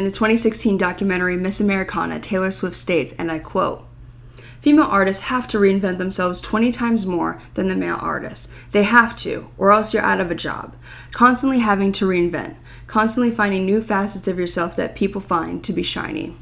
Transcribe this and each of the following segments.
In the 2016 documentary Miss Americana, Taylor Swift states, and I quote, "Female artists have to reinvent themselves 20 times more than the male artists. They have to, or else you're out of a job. Constantly having to reinvent, constantly finding new facets of yourself that people find to be shiny."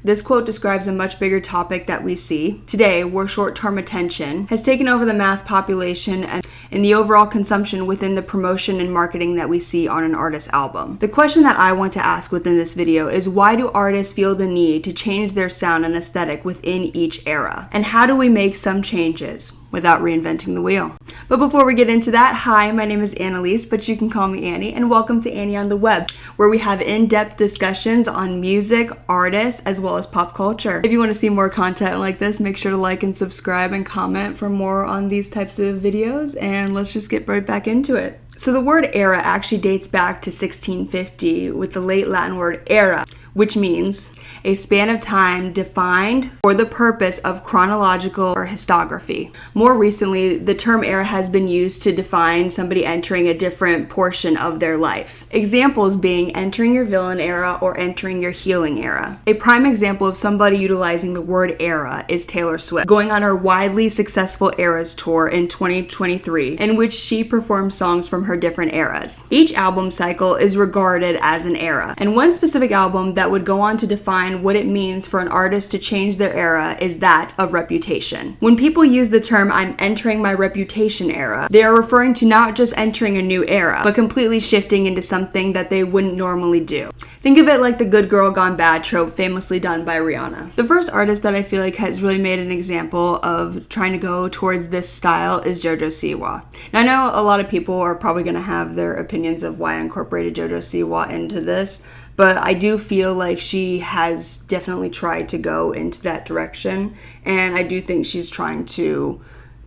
This quote describes a much bigger topic that we see today, where short-term attention has taken over the mass population and the overall consumption within the promotion and marketing that we see on an artist's album. The question that I want to ask within this video is, why do artists feel the need to change their sound and aesthetic within each era? And how do we make some changes without reinventing the wheel? But before we get into that, hi, my name is Annalise, but you can call me Annie, and welcome to Annie on the Web, where we have in-depth discussions on music, artists, as well as pop culture. If you want to see more content like this, make sure to like and subscribe and comment for more on these types of videos, and let's just get right back into it. So the word era actually dates back to 1650 with the late Latin word era, which means a span of time defined for the purpose of chronological or historiography. More recently, the term era has been used to define somebody entering a different portion of their life. Examples being entering your villain era or entering your healing era. A prime example of somebody utilizing the word era is Taylor Swift, going on her widely successful Eras tour in 2023, in which she performed songs from her different eras. Each album cycle is regarded as an era, and one specific album that would go on to define what it means for an artist to change their era is that of Reputation. When people use the term "I'm entering my Reputation era," they are referring to not just entering a new era, but completely shifting into something that they wouldn't normally do. Think of it like the good girl gone bad trope famously done by Rihanna. The first artist that I feel like has really made an example of trying to go towards this style is JoJo Siwa. Now I know a lot of people are probably going to have their opinions of why I incorporated JoJo Siwa into this, but I do feel like she has definitely tried to go into that direction, and I do think she's trying to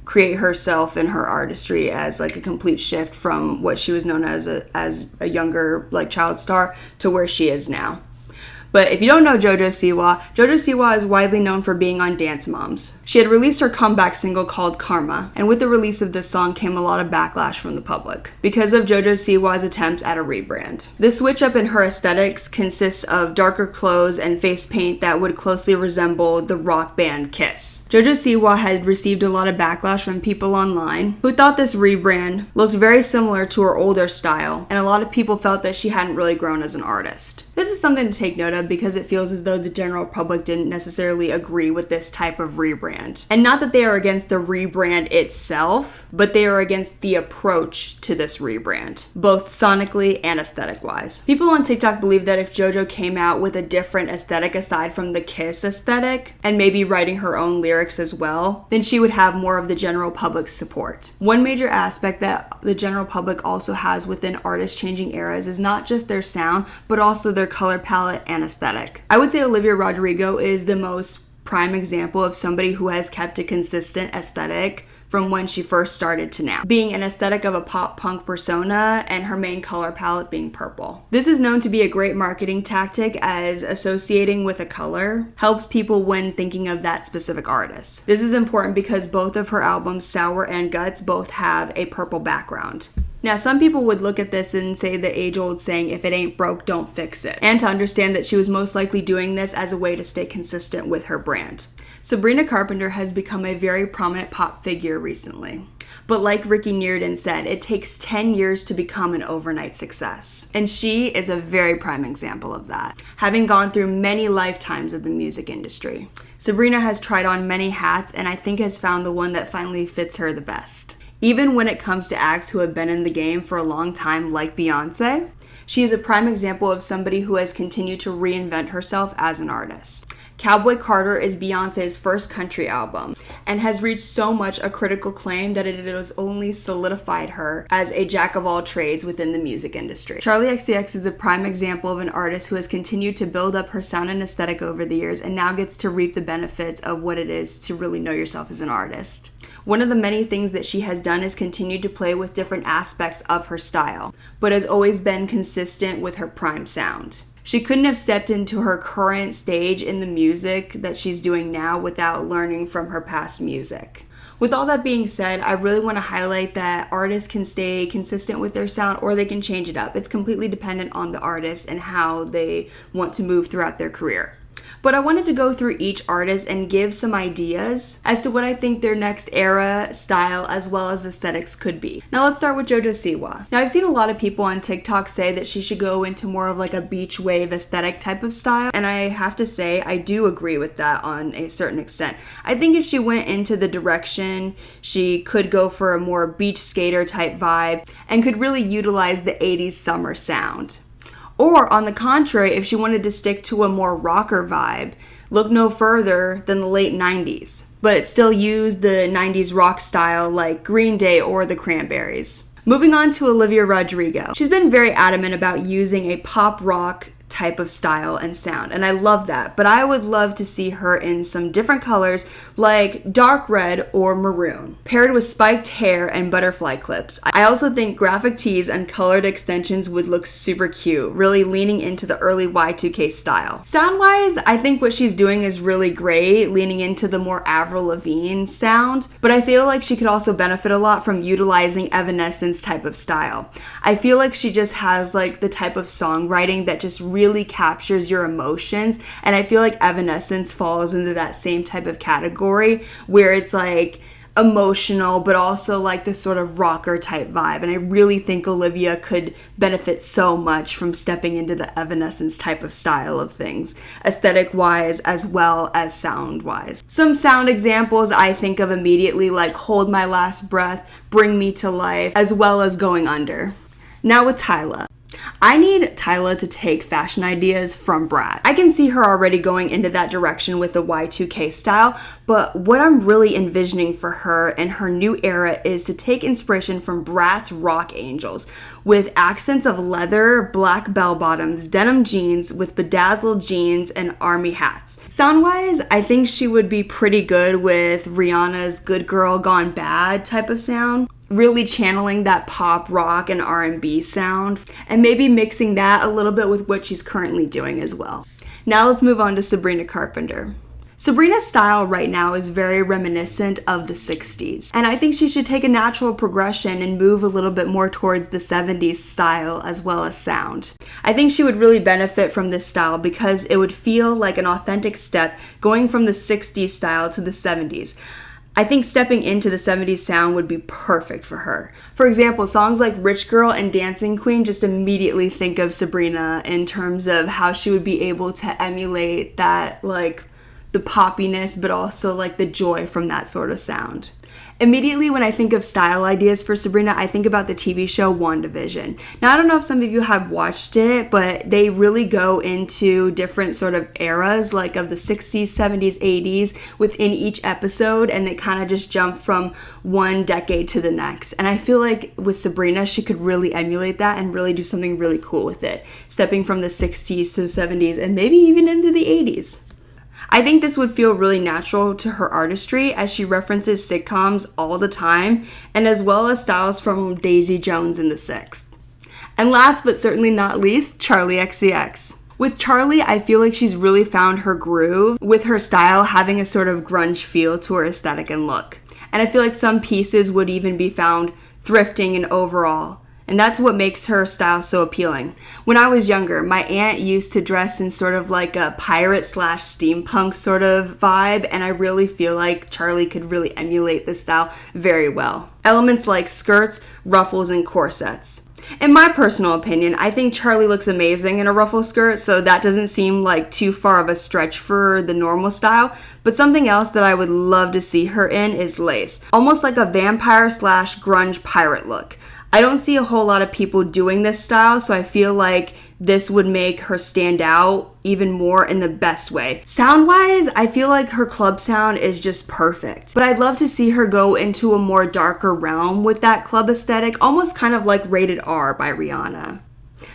create herself and her artistry as like a complete shift from what she was known as a younger like child star to where she is now. But if you don't know JoJo Siwa is widely known for being on Dance Moms. She had released her comeback single called Karma, and with the release of this song came a lot of backlash from the public because of JoJo Siwa's attempts at a rebrand. The switch up in her aesthetics consists of darker clothes and face paint that would closely resemble the rock band Kiss. JoJo Siwa had received a lot of backlash from people online who thought this rebrand looked very similar to her older style, and a lot of people felt that she hadn't really grown as an artist. This is something to take note of because it feels as though the general public didn't necessarily agree with this type of rebrand. And not that they are against the rebrand itself, but they are against the approach to this rebrand, both sonically and aesthetic-wise. People on TikTok believe that if JoJo came out with a different aesthetic aside from the Kiss aesthetic, and maybe writing her own lyrics as well, then she would have more of the general public's support. One major aspect that the general public also has within artists changing eras is not just their sound, but also their color palette and aesthetic. I would say Olivia Rodrigo is the most prime example of somebody who has kept a consistent aesthetic from when she first started to now, being an aesthetic of a pop punk persona and her main color palette being purple. This is known to be a great marketing tactic, as associating with a color helps people when thinking of that specific artist. This is important because both of her albums, Sour and Guts, both have a purple background. Now, some people would look at this and say the age-old saying, if it ain't broke, don't fix it, and to understand that she was most likely doing this as a way to stay consistent with her brand. Sabrina Carpenter has become a very prominent pop figure recently. But like Ricky Neardon said, it takes 10 years to become an overnight success. And she is a very prime example of that, having gone through many lifetimes of the music industry. Sabrina has tried on many hats, and I think has found the one that finally fits her the best. Even when it comes to acts who have been in the game for a long time, like Beyonce, she is a prime example of somebody who has continued to reinvent herself as an artist. Cowboy Carter is Beyonce's first country album and has reached so much a critical acclaim that it has only solidified her as a jack of all trades within the music industry. Charli XCX is a prime example of an artist who has continued to build up her sound and aesthetic over the years and now gets to reap the benefits of what it is to really know yourself as an artist. One of the many things that she has done is continued to play with different aspects of her style, but has always been consistent with her prime sound. She couldn't have stepped into her current stage in the music that she's doing now without learning from her past music. With all that being said, I really want to highlight that artists can stay consistent with their sound or they can change it up. It's completely dependent on the artist and how they want to move throughout their career. But I wanted to go through each artist and give some ideas as to what I think their next era, style, as well as aesthetics could be. Now let's start with JoJo Siwa. Now I've seen a lot of people on TikTok say that she should go into more of like a beach wave aesthetic type of style, and I have to say I do agree with that on a certain extent. I think if she went into the direction, she could go for a more beach skater type vibe and could really utilize the 80s summer sound. Or on the contrary, if she wanted to stick to a more rocker vibe, look no further than the late 90s, but still use the 90s rock style like Green Day or the Cranberries. Moving on to Olivia Rodrigo. She's been very adamant about using a pop rock type of style and sound, and I love that, but I would love to see her in some different colors like dark red or maroon, paired with spiked hair and butterfly clips. I also think graphic tees and colored extensions would look super cute, really leaning into the early Y2K style. Sound-wise, I think what she's doing is really great, leaning into the more Avril Lavigne sound, but I feel like she could also benefit a lot from utilizing Evanescence type of style. I feel like she just has like the type of songwriting that just really captures your emotions, and I feel like Evanescence falls into that same type of category where it's like emotional but also like this sort of rocker type vibe, and I really think Olivia could benefit so much from stepping into the Evanescence type of style of things, aesthetic wise as well as sound wise. Some sound examples I think of immediately like Hold My Last Breath, Bring Me to Life, as well as Going Under. Now with Tyla. I need Tyla to take fashion ideas from Brat. I can see her already going into that direction with the Y2K style, but what I'm really envisioning for her and her new era is to take inspiration from Brat's Rock Angels with accents of leather, black bell bottoms, denim jeans with bedazzled jeans and army hats. Sound-wise, I think she would be pretty good with Rihanna's Good Girl Gone Bad type of sound, really channeling that pop rock and R&B sound, and maybe mixing that a little bit with what she's currently doing as well. Now let's move on to Sabrina Carpenter. Sabrina's style right now is very reminiscent of the 60s, and I think she should take a natural progression and move a little bit more towards the 70s style as well as sound. I think she would really benefit from this style because it would feel like an authentic step going from the 60s style to the 70s. I think stepping into the 70s sound would be perfect for her. For example, songs like Rich Girl and Dancing Queen just immediately think of Sabrina in terms of how she would be able to emulate that, like, the poppiness, but also like the joy from that sort of sound. Immediately when I think of style ideas for Sabrina, I think about the TV show WandaVision. Now, I don't know if some of you have watched it, but they really go into different sort of eras, like of the 60s, 70s, 80s within each episode, and they kind of just jump from one decade to the next. And I feel like with Sabrina, she could really emulate that and really do something really cool with it, stepping from the 60s to the 70s and maybe even into the 80s. I think this would feel really natural to her artistry as she references sitcoms all the time, and as well as styles from Daisy Jones and the Sixth. And last but certainly not least, Charli XCX. With Charli, I feel like she's really found her groove, with her style having a sort of grunge feel to her aesthetic and look. And I feel like some pieces would even be found thrifting and overall. And that's what makes her style so appealing. When I was younger, my aunt used to dress in sort of like a pirate / steampunk sort of vibe, and I really feel like Charli could really emulate this style very well. Elements like skirts, ruffles, and corsets. In my personal opinion, I think Charli looks amazing in a ruffle skirt, so that doesn't seem like too far of a stretch for the normal style. But something else that I would love to see her in is lace. Almost like a vampire / grunge pirate look. I don't see a whole lot of people doing this style, so I feel like this would make her stand out even more in the best way. Sound-wise, I feel like her club sound is just perfect. But I'd love to see her go into a more darker realm with that club aesthetic, almost kind of like Rated R by Rihanna.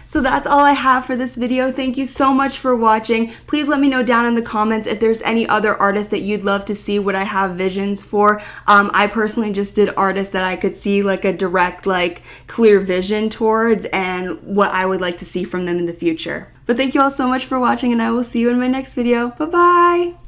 So that's all I have for this video. Thank you so much for watching. Please let me know down in the comments if there's any other artists that you'd love to see what I have visions for. I personally just did artists that I could see like a direct, like clear vision towards and what I would like to see from them in the future. But thank you all so much for watching, and I will see you in my next video. Bye-bye!